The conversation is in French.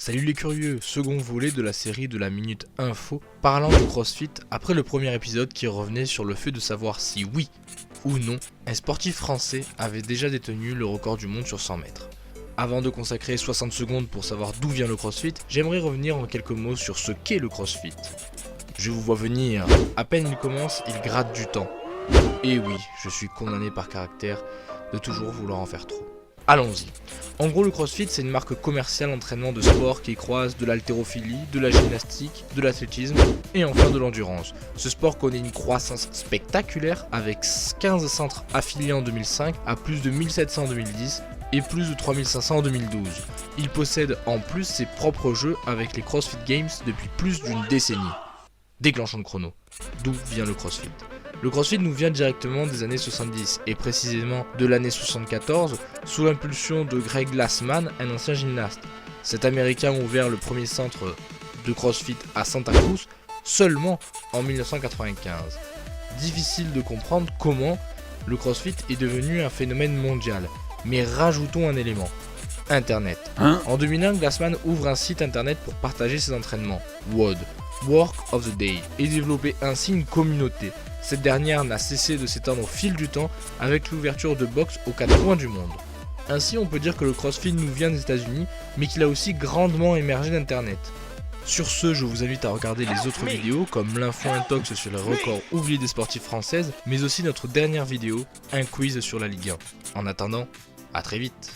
Salut les curieux, second volet de la série de la Minute Info parlant du CrossFit après le premier épisode qui revenait sur le fait de savoir si oui ou non un sportif français avait déjà détenu le record du monde sur 100 mètres. Avant de consacrer 60 secondes pour savoir d'où vient le CrossFit, j'aimerais revenir en quelques mots sur ce qu'est le CrossFit. Je vous vois venir, à peine il commence, il gratte du temps. Et oui, je suis condamné par caractère de toujours vouloir en faire trop. Allons-y. En gros, le CrossFit, c'est une marque commerciale d'entraînement de sport qui croise de l'haltérophilie, de la gymnastique, de l'athlétisme et enfin de l'endurance. Ce sport connaît une croissance spectaculaire avec 15 centres affiliés en 2005 à plus de 1700 en 2010 et plus de 3500 en 2012. Il possède en plus ses propres jeux avec les CrossFit Games depuis plus d'une décennie. Déclenchons le chrono. D'où vient le CrossFit ? Le CrossFit nous vient directement des années 70 et précisément de l'année 74 sous l'impulsion de Greg Glassman, un ancien gymnaste. Cet américain a ouvert le premier centre de CrossFit à Santa Cruz seulement en 1995. Difficile de comprendre comment le CrossFit est devenu un phénomène mondial, mais rajoutons un élément. Internet. En 2001, Glassman ouvre un site internet pour partager ses entraînements, WOD, Work of the Day, et développer ainsi une communauté. Cette dernière n'a cessé de s'étendre au fil du temps avec l'ouverture de box aux 4 coins du monde. Ainsi, on peut dire que le CrossFit nous vient des États-Unis, mais qu'il a aussi grandement émergé d'Internet. Sur ce, je vous invite à regarder les autres vidéos comme l'info intox sur les records oubliés des sportifs françaises, mais aussi notre dernière vidéo, un quiz sur la Ligue 1. En attendant, à très vite.